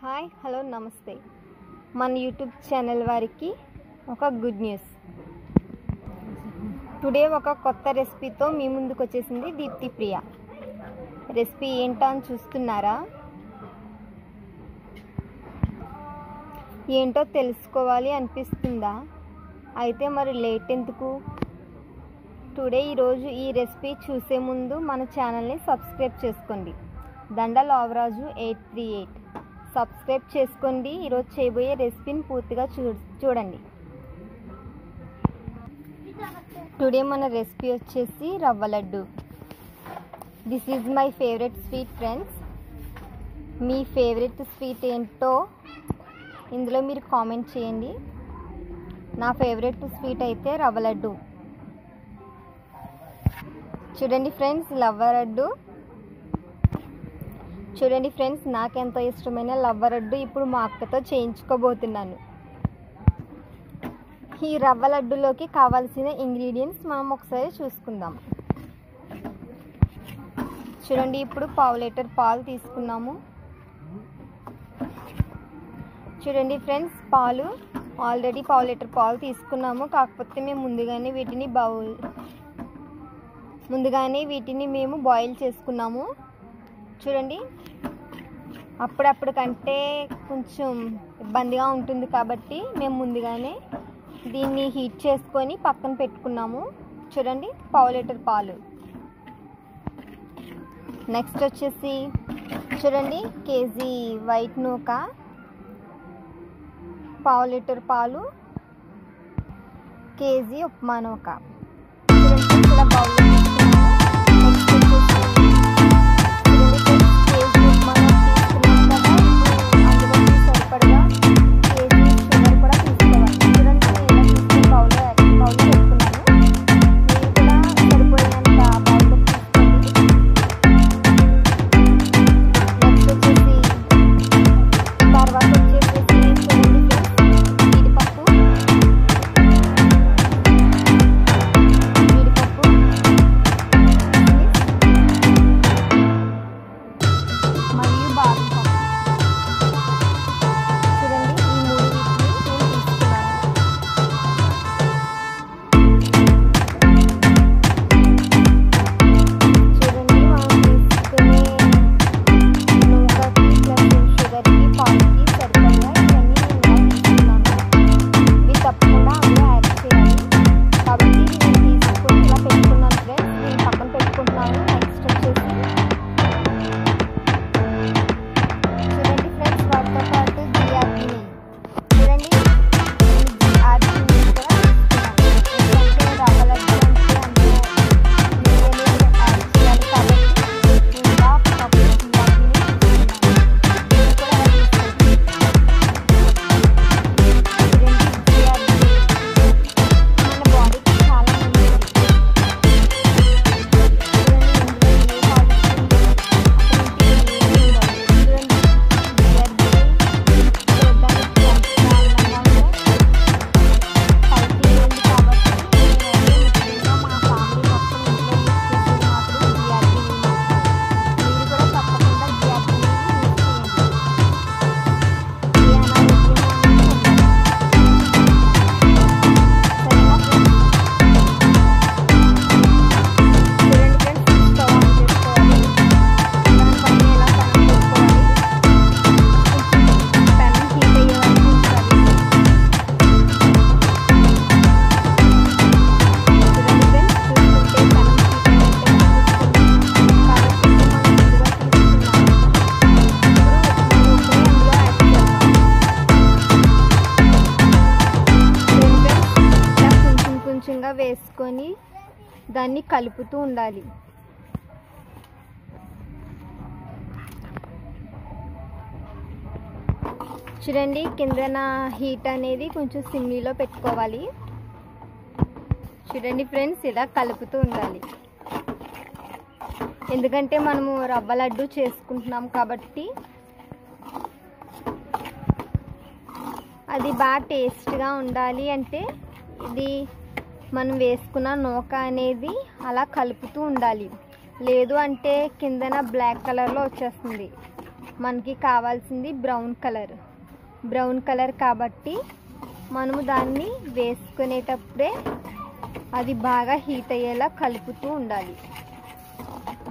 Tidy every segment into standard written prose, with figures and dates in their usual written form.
Hi hello నమస్తే మన YouTube channel వారికి ఒక గుడ్ న్యూస్. టుడే ఒక కొత్త రెసిపీతో మీ ముందుకు వచ్చేసింది దీప్తి ప్రియ. రెసిపీ ఏంటో అని చూస్తున్నారా? ఏంటో తెలుసుకోవాలి అనిపిస్తుందా? అయితే మరి లేట్ ఎందుకు? ఈరోజు ఈ రెసిపీ చూసే ముందు మన ఛానల్ని సబ్స్క్రైబ్ చేసుకోండి. దండల ఆవరాజు 838 సబ్స్క్రైబ్ చేసుకోండి. ఈరోజు చేయబోయే రెసిపీని పూర్తిగా చూడండి. టుడే మన రెసిపీ వచ్చేసి రవ్వ laddu. This is my favourite sweet friends. Me favourite sweet ఏంటో ఇందులో మీరు కామెంట్ చేయండి. నా ఫేవరెట్ స్వీట్ అయితే రవ్వ లడ్డు. చూడండి ఫ్రెండ్స్, చూడండి ఫ్రెండ్స్, నాకెంతో ఇష్టమైన రవ్వ లడ్డు ఇప్పుడు మా అక్కతో చేయించుకోబోతున్నాను. ఈ రవ్వ లడ్డులోకి కావాల్సిన ఇంగ్రీడియంట్స్ మనం ఒకసారి చూసుకుందాం. చూడండి, ఇప్పుడు 1/2 లీటర్ పాలు తీసుకున్నాము. చూడండి ఫ్రెండ్స్, ఆల్రెడీ 1/2 లీటర్ పాలు తీసుకున్నాము. కాకపోతే మేము ముందుగానే వీటిని మేము బాయిల్ చేసుకున్నాము. చూడండి, అప్పుడప్పుడు కంటే కొంచెం ఇబ్బందిగా ఉంటుంది కాబట్టి మేము ముందుగానే దీన్ని హీట్ చేసుకొని పక్కన పెట్టుకున్నాము. చూడండి, 1/2 లీటర్ పాలు. నెక్స్ట్ వచ్చేసి చూడండి, కేజీ వైట్ నూక, 1/2 లీటర్ పాలు, కేజీ ఉప్మా నూక. చూడండి, ఇలా బౌల్లో వేసుకొని దాన్ని కలుపుతూ ఉండాలి. చూడండి, కిందన హీట్ అనేది కొంచెం సిమ్లో పెట్టుకోవాలి. చూడండి ఫ్రెండ్స్, ఇలా కలుపుతూ ఉండాలి. ఎందుకంటే మనము రవ్వ లడ్డు చేసుకుంటున్నాం కాబట్టి అది బాగా టేస్ట్గా ఉండాలి అంటే ఇది మనం వేసుకున్న నూక అనేది అలా కలుపుతూ ఉండాలి. లేదు అంటే కిందన బ్లాక్ కలర్లో వచ్చేస్తుంది. మనకి కావాల్సింది బ్రౌన్ కలర్ కాబట్టి మనము దాన్ని వేసుకునేటప్పుడే అది బాగా హీట్ అయ్యేలా కలుపుతూ ఉండాలి.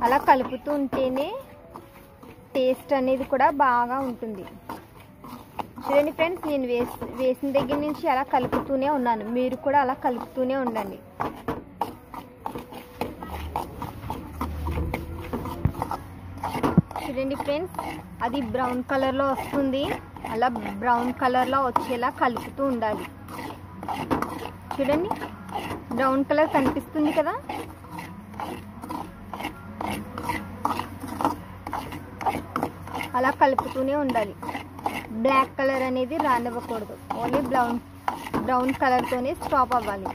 అలా కలుపుతూ ఉంటేనే టేస్ట్ అనేది కూడా బాగా ఉంటుంది. చూడండి ఫ్రెండ్స్, నేను వేసిన దగ్గర నుంచి అలా కలుపుతూనే ఉన్నాను. మీరు కూడా అలా కలుపుతూనే ఉండండి. చూడండి ఫ్రెండ్స్, అది బ్రౌన్ కలర్లో వస్తుంది. అలా బ్రౌన్ కలర్లో వచ్చేలా కలుపుతూ ఉండాలి. చూడండి, బ్రౌన్ కలర్ కనిపిస్తుంది కదా. అలా కలుపుతూనే ఉండాలి. బ్లాక్ కలర్ అనేది రానివ్వకూడదు. ఓన్లీ బ్రౌన్ కలర్తోనే స్టాప్ అవ్వాలి.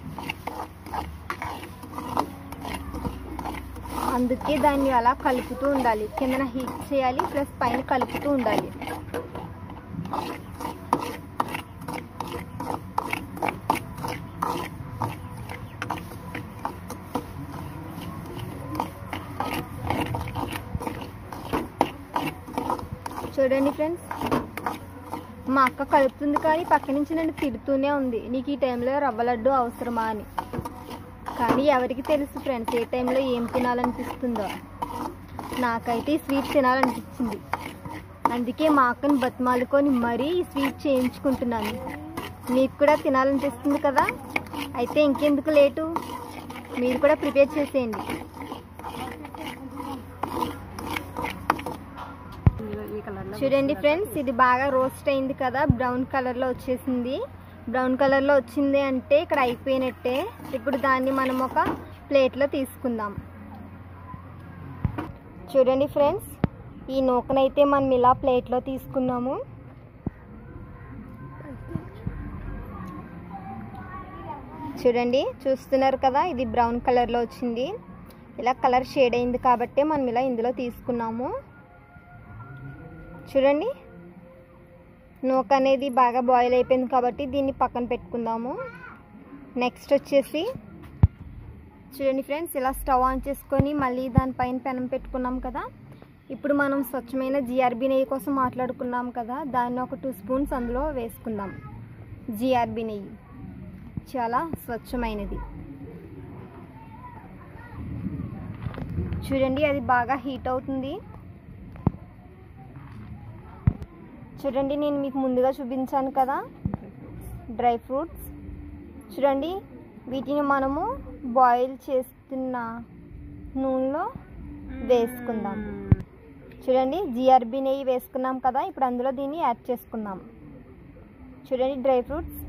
అందుకే దాన్ని అలా కలుపుతూ ఉండాలి. కిందన హీట్ చేయాలి, ప్లస్ పైన కలుపుతూ ఉండాలి. చూడండి ఫ్రెండ్స్, మా అక్క కలుపుతుంది కానీ పక్క నుంచి నన్ను తిడుతూనే ఉంది, నీకు ఈ టైంలో రవ్వ లడ్డు అవసరమా అని. కానీ ఎవరికి తెలుసు ఫ్రెండ్స్, ఏ టైంలో ఏం తినాలనిపిస్తుందో. నాకైతే ఈ స్వీట్ తినాలనిపించింది. అందుకే మా అక్కని బతిమాలుకొని మరీ ఈ స్వీట్ చేయించుకుంటున్నాను. మీకు కూడా తినాలనిపిస్తుంది కదా. అయితే ఇంకెందుకు లేటు, మీరు కూడా ప్రిపేర్ చేసేయండి. చూడండి ఫ్రెండ్స్, ఇది బాగా రోస్ట్ అయింది కదా, బ్రౌన్ కలర్లో వచ్చేసింది. బ్రౌన్ కలర్లో వచ్చింది అంటే ఇక్కడ అయిపోయినట్టే. ఇప్పుడు దాన్ని మనం ఒక ప్లేట్లో తీసుకుందాం. చూడండి ఫ్రెండ్స్, ఈ నూకనైతే మనం ఇలా ప్లేట్లో తీసుకున్నాము. చూడండి, చూస్తున్నారు కదా, ఇది బ్రౌన్ కలర్లో వచ్చింది. ఇలా కలర్ షేడ్ అయింది కాబట్టి మనం ఇలా ఇందులో తీసుకున్నాము. చూడండి, నూక అనేది బాగా బాయిల్ అయిపోయింది కాబట్టి దీన్ని పక్కన పెట్టుకుందాము. నెక్స్ట్ వచ్చేసి చూడండి ఫ్రెండ్స్, ఇలా స్టవ్ ఆన్ చేసుకొని మళ్ళీ దానిపైన పెనం పెట్టుకున్నాం కదా. ఇప్పుడు మనం స్వచ్ఛమైన జిఆర్బి నెయ్యి కోసం మాట్లాడుకున్నాం కదా, దాన్ని ఒక 2 స్పూన్స్ అందులో వేసుకుందాం. జిఆర్బి నెయ్యి చాలా స్వచ్ఛమైనది. చూడండి, అది బాగా హీట్ అవుతుంది. చూడండి, నేను మీకు ముందుగా చూపించాను కదా డ్రై ఫ్రూట్స్. చూడండి, వీటిని మనము బాయిల్ చేస్తున్న నూనెలో వేసుకుందాం. చూడండి, జిఆర్బి నెయ్యి వేసుకున్నాం కదా, ఇప్పుడు అందులో దీన్ని యాడ్ చేసుకుందాం. చూడండి డ్రై ఫ్రూట్స్.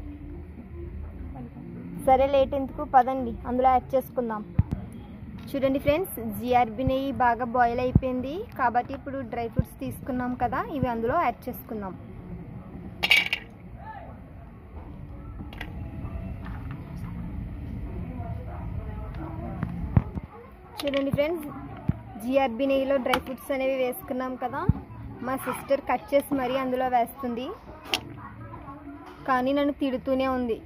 సరే లేట్ ఎందుకు, పదండి అందులో యాడ్ చేసుకుందాం. చూడండి ఫ్రెండ్స్, జిఆర్బి నెయ్యి బాగా బాయిల్ అయిపోయింది కాబట్టి ఇప్పుడు డ్రై ఫ్రూట్స్ తీసుకున్నాం కదా, ఇవి అందులో యాడ్ చేసుకుందాం. చూడండి ఫ్రెండ్స్, జిఆర్బి నెయ్యిలో డ్రై ఫ్రూట్స్ అనేవి వేసుకున్నాం కదా. మా సిస్టర్ కట్ చేసి మరీ అందులో వేస్తుంది, కానీ నన్ను తిడుతూనే ఉంది,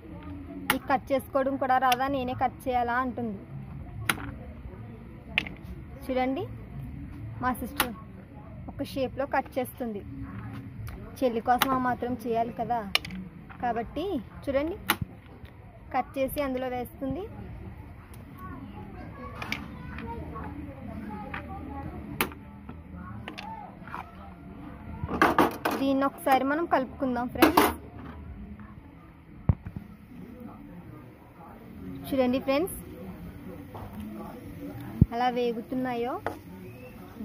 ఈ కట్ చేసుకోవడం కూడా రాదా, నేనే కట్ చేయాలా అంటుంది. చూడండి, మా సిస్టర్ ఒక షేప్లో కట్ చేస్తుంది. చెల్లి కోసం ఆ మాత్రం చేయాలి కదా, కాబట్టి చూడండి కట్ చేసి అందులో వేస్తుంది. దీన్ని ఒకసారి మనం కలుపుకుందాం ఫ్రెండ్స్. చూడండి ఫ్రెండ్స్, అలా వేగుతున్నాయో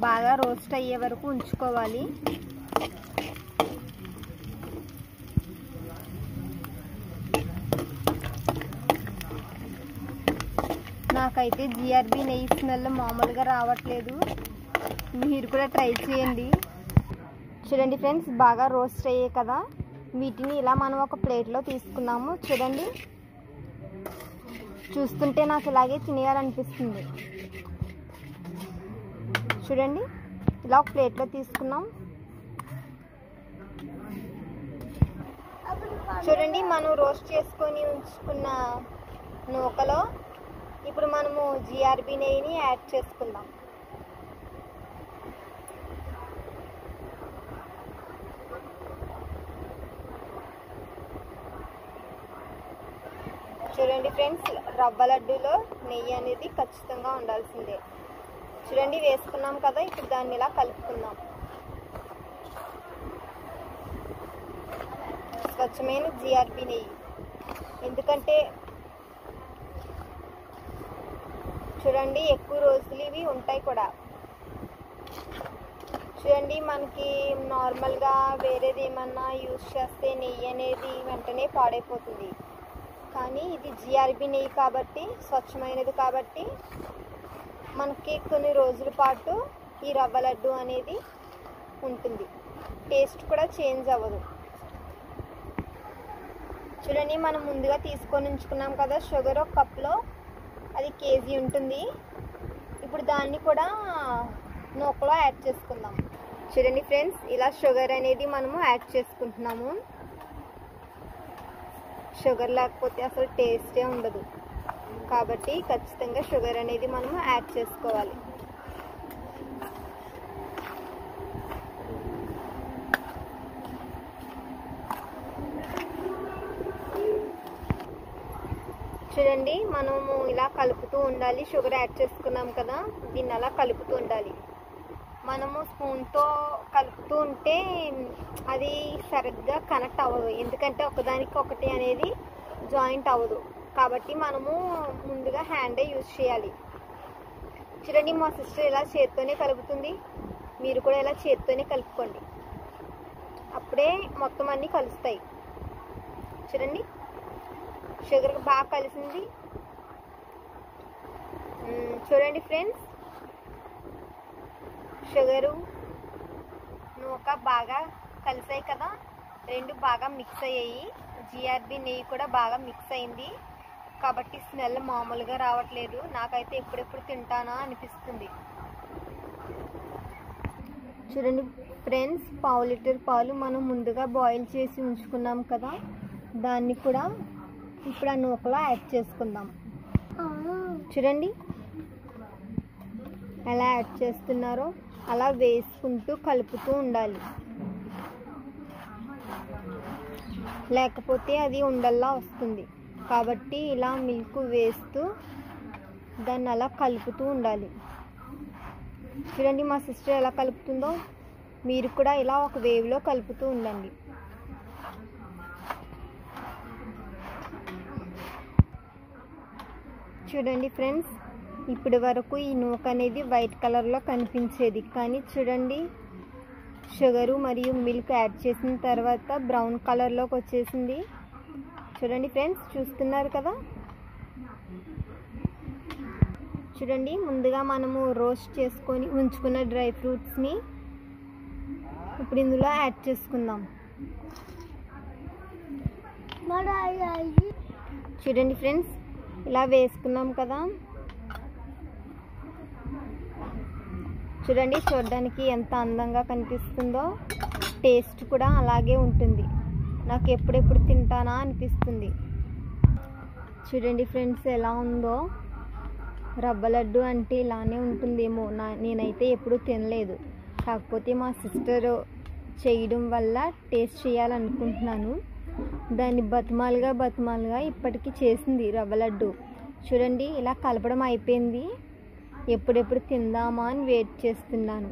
బాగా రోస్ట్ అయ్యే వరకు ఉంచుకోవాలి. నాకైతే జిఆర్బి నెయ్యి స్మెల్ మామూలుగా రావట్లేదు, మీరు కూడా ట్రై చేయండి. చూడండి ఫ్రెండ్స్, బాగా రోస్ట్ అయ్యాయి కదా, వీటిని ఇలా మనం ఒక ప్లేట్లో తీసుకున్నాము. చూడండి, చూస్తుంటే నాకు ఇలాగే తినేయాలనిపిస్తుంది. చూడండి, ఇలా ఒక ప్లేట్లో తీసుకున్నాం. చూడండి, మనం రోస్ట్ చేసుకొని ఉంచుకున్న నూకలో ఇప్పుడు మనము జిఆర్బి నెయ్యిని యాడ్ చేసుకుందాం. చూడండి ఫ్రెండ్స్, రవ్వ లడ్డూలో నెయ్యి అనేది ఖచ్చితంగా ఉండాల్సిందే. చూడండి వేసుకున్నాం కదా, ఇప్పుడు దాన్ని ఇలా కలుపుకుందాం. స్వచ్ఛమైన జిఆర్బి నెయ్యి, ఎందుకంటే చూడండి ఎక్కువ రోజులు ఇవి ఉంటాయి కూడా. చూడండి మనకి నార్మల్గా వేరేది ఏమన్నా యూజ్ చేస్తే నెయ్యి అనేది వెంటనే పాడైపోతుంది. కానీ ఇది జిఆర్బి నెయ్యి కాబట్టి, స్వచ్ఛమైనది కాబట్టి మనకి కొన్ని రోజుల పాటు ఈ రవ్వ లడ్డు అనేది ఉంటుంది. టేస్ట్ కూడా చేంజ్ అవ్వదు. చూడండి మనం ముందుగా తీసుకొని ఉంచుకున్నాం కదా షుగర్, ఒక కప్లో అది కేజీ ఉంటుంది. ఇప్పుడు దాన్ని కూడా నూకలో యాడ్ చేసుకుందాం. చూడండి ఫ్రెండ్స్, ఇలా షుగర్ అనేది మనము యాడ్ చేసుకుంటున్నాము. షుగర్ లేకపోతే అసలు టేస్టే ఉండదు కాబట్టి ఖచ్చితంగా షుగర్ అనేది మనము యాడ్ చేసుకోవాలి. చూడండి మనము ఇలా కలుపుతూ ఉండాలి. షుగర్ యాడ్ చేసుకున్నాం కదా, దీన్ని అలా కలుపుతూ ఉండాలి. మనము స్పూన్తో కలుపుతూ ఉంటే అది సరిగ్గా కనెక్ట్ అవ్వదు, ఎందుకంటే ఒకదానికి ఒకటి అనేది జాయింట్ అవ్వదు. కాబట్టి మనము ముందుగా హ్యాండే యూజ్ చేయాలి. చూడండి మా సిస్టర్ ఇలా చేత్తోనే కలుపుతుంది, మీరు కూడా ఇలా చేత్తోనే కలుపుకోండి, అప్పుడే మొత్తం అన్నీ కలుస్తాయి. చూడండి షుగర్ బాగా కలిసింది. చూడండి ఫ్రెండ్స్, షుగరు నూక బాగా కలిసాయి కదా, రెండు బాగా మిక్స్ అయ్యాయి. జిఆర్బి నెయ్యి కూడా బాగా మిక్స్ అయింది కాబట్టి స్మెల్ మామూలుగా రావట్లేదు. నాకైతే ఎప్పుడెప్పుడు తింటానా అనిపిస్తుంది. చూడండి ఫ్రెండ్స్, పావు లీటర్ పాలు మనం ముందుగా బాయిల్ చేసి ఉంచుకున్నాం కదా, దాన్ని కూడా ఇప్పుడు ఆ నూకలో యాడ్ చేసుకుందాం. చూడండి ఎలా యాడ్ చేస్తున్నారో అలా వేసుకుంటూ కలుపుతూ ఉండాలి, లేకపోతే అది ఉండల్లా వస్తుంది. కాబట్టి ఇలా మిల్క్ వేస్తూ దాన్ని అలా కలుపుతూ ఉండాలి. చూడండి మా సిస్టర్ ఎలా కలుపుతుందో, మీరు కూడా ఇలా ఒక వేవ్లో కలుపుతూ ఉండండి. చూడండి ఫ్రెండ్స్, ఇప్పటి వరకు ఈ నూక అనేది వైట్ కలర్లో కనిపించేది, కానీ చూడండి షుగరు మరియు మిల్క్ యాడ్ చేసిన తర్వాత బ్రౌన్ కలర్లోకి వచ్చేసింది. చూడండి ఫ్రెండ్స్, చూస్తున్నారు కదా. చూడండి ముందుగా మనము రోస్ట్ చేసుకొని ఉంచుకున్న డ్రై ఫ్రూట్స్ని ఇప్పుడు ఇందులో యాడ్ చేసుకుందాం. చూడండి ఫ్రెండ్స్, ఇలా వేసుకున్నాం కదా. చూడండి చూడడానికి ఎంత అందంగా కనిపిస్తుందో, టేస్ట్ కూడా అలాగే ఉంటుంది. నాకు ఎప్పుడెప్పుడు తింటానా అనిపిస్తుంది. చూడండి ఫ్రెండ్స్ ఎలా ఉందో. రవ్వ లడ్డు అంటే ఇలానే ఉంటుందేమో, నేనైతే ఎప్పుడూ తినలేదు. కాకపోతే మా సిస్టర్ చేయడం వల్ల టేస్ట్ చేయాలనుకుంటున్నాను. దాన్ని బతిమాలుగా ఇప్పటికీ చేసింది రవ్వ లడ్డు. చూడండి ఇలా కలపడం అయిపోయింది. ఎప్పుడెప్పుడు తిందామా అని వెయిట్ చేస్తున్నాను.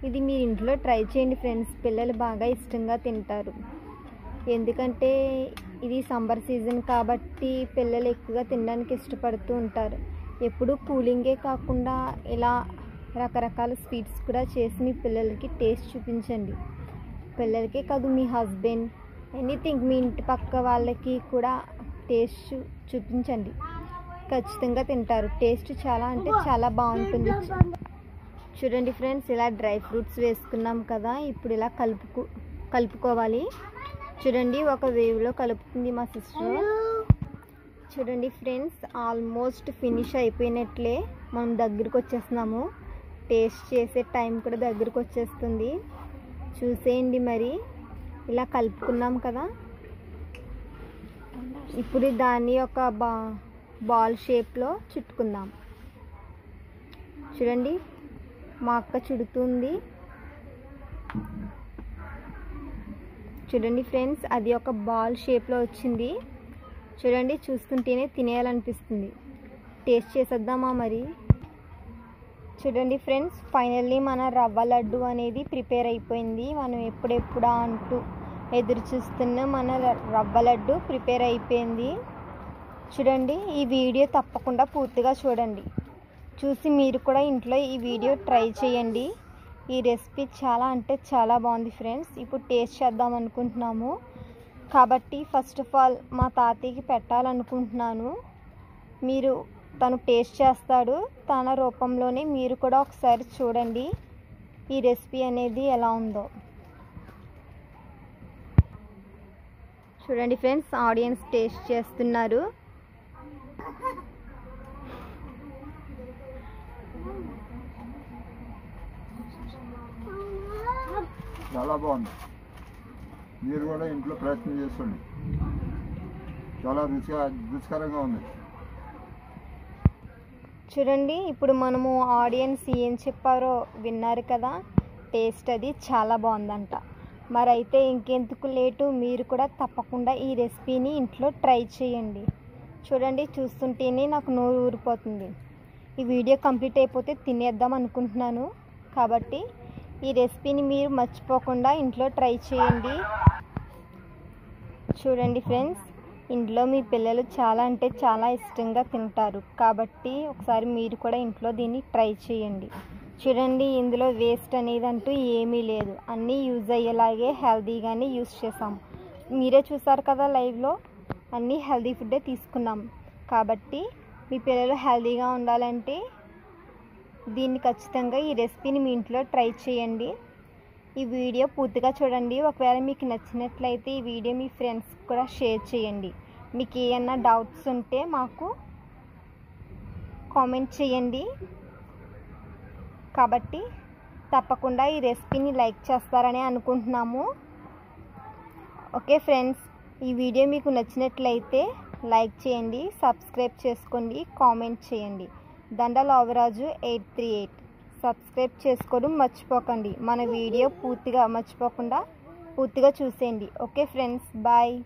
ఇది మీరు ఇంట్లో ట్రై చేయండి ఫ్రెండ్స్, పిల్లలు బాగా ఇష్టంగా తింటారు. ఎందుకంటే ఇది సమ్మర్ సీజన్ కాబట్టి పిల్లలు ఎక్కువగా తినడానికి ఇష్టపడుతూ ఉంటారు. ఎప్పుడు కూలింగే కాకుండా ఇలా రకరకాల స్వీట్స్ కూడా చేసి మీ పిల్లలకి టేస్ట్ చూపించండి. పిల్లలకే కాదు, మీ హస్బెండ్, ఎనీథింగ్, మీ ఇంటి పక్క వాళ్ళకి కూడా టేస్ట్ చూపించండి. ఖచ్చితంగా తింటారు. టేస్ట్ చాలా అంటే చాలా బాగుంటుంది. చూడండి ఫ్రెండ్స్, ఇలా డ్రై ఫ్రూట్స్ వేసుకున్నాం కదా, ఇప్పుడు ఇలా కలుపుకోవాలి. చూడండి ఒక వేవ్లో కలుపుతుంది మా సిస్టర్. చూడండి ఫ్రెండ్స్, ఆల్మోస్ట్ ఫినిష్ అయిపోయినట్లే. మనం దగ్గరికి వచ్చేస్తున్నాము. టేస్ట్ చేసే టైం కూడా దగ్గరికి వచ్చేస్తుంది. చూసేయండి మరి. ఇలా కలుపుకున్నాం కదా, ఇప్పుడు దాన్ని ఒక బాల్ షేప్లో చుట్టుకుందాం. చూడండి మా అక్క చుడుతుంది. చూడండి ఫ్రెండ్స్, అది ఒక బాల్ షేప్లో వచ్చింది. చూడండి, చూస్తుంటేనే తినేయాలనిపిస్తుంది. టేస్ట్ చేసేద్దామా మరి? చూడండి ఫ్రెండ్స్, ఫైనల్లీ మన రవ్వ లడ్డు అనేది ప్రిపేర్ అయిపోయింది. మనం ఎప్పుడెప్పుడా అంటూ ఎదురు చూస్తున్న మన రవ్వ లడ్డు ప్రిపేర్ అయిపోయింది. చూడండి, ఈ వీడియో తప్పకుండా పూర్తిగా చూడండి. చూసి మీరు కూడా ఇంట్లో ఈ వీడియో ట్రై చేయండి. ఈ రెసిపీ చాలా అంటే చాలా బాగుంది ఫ్రెండ్స్. ఇప్పుడు టేస్ట్ చేద్దాం అనుకుంటున్నాము కాబట్టి ఫస్ట్ ఆఫ్ ఆల్ మా తాతయ్యకి పెట్టాలనుకుంటున్నాను. తను టేస్ట్ చేస్తాడు. తన రూపంలోనే మీరు కూడా ఒకసారి చూడండి ఈ రెసిపీ అనేది ఎలా ఉందో. చూడండి ఫ్రెండ్స్, ఆడియన్స్ టేస్ట్ చేస్తున్నారు. చాలా బాగుంది. మీరు కూడా ఇంట్లో ప్రయత్నం చేసుకోండి. చాలా రుచికరంగా ఉంది. చూడండి, ఇప్పుడు మనము ఆడియన్స్ ఏం చెప్పారో విన్నారు కదా. టేస్ట్ అది చాలా బాగుందంట. మరైతే ఇంకెందుకు లేటు, మీరు కూడా తప్పకుండా ఈ రెసిపీని ఇంట్లో ట్రై చేయండి. చూడండి, చూస్తుంటేనే నాకు నోరు ఊరిపోతుంది. ఈ వీడియో కంప్లీట్ అయిపోతే తినేద్దాం అనుకుంటున్నాను కాబట్టి ఈ రెసిపీని మీరు మర్చిపోకుండా ఇంట్లో ట్రై చేయండి. చూడండి ఫ్రెండ్స్, ఇంట్లో మీ పిల్లలు చాలా అంటే చాలా ఇష్టంగా తింటారు కాబట్టి ఒకసారి మీరు కూడా ఇంట్లో దీన్ని ట్రై చేయండి. చూడండి, ఇందులో వేస్ట్ అనేది అంటూ ఏమీ లేదు. అన్నీ యూజ్ అయ్యేలాగే హెల్తీగానే యూజ్ చేసాం. మీరే చూసారు కదా లైవ్లో, అన్నీ హెల్తీ ఫుడ్డే తీసుకున్నాం కాబట్టి మీ పిల్లలు హెల్తీగా ఉండాలంటే దీన్ని ఖచ్చితంగా ఈ రెసిపీని మీ ఇంట్లో ట్రై చేయండి. ఈ వీడియో పూర్తిగా చూడండి. ఒకవేళ మీకు నచ్చినట్లయితే ఈ వీడియో మీ ఫ్రెండ్స్ కూడా షేర్ చేయండి. మీకు ఏమన్నా డౌట్స్ ఉంటే మాకు కామెంట్ చేయండి. కాబట్టి తప్పకుండా ఈ రెసిపీని లైక్ చేస్తారని అనుకుంటున్నాము. ఓకే ఫ్రెండ్స్, ఈ వీడియో మీకు నచ్చినట్లయితే లైక్ చేయండి, సబ్స్క్రైబ్ చేసుకోండి, కామెంట్ చేయండి. దండల ఓవరాజు 838 సబ్స్క్రైబ్ చేసుకోవడం మర్చిపోకండి. మన వీడియో పూర్తిగా చూసేయండి. Okay friends, bye.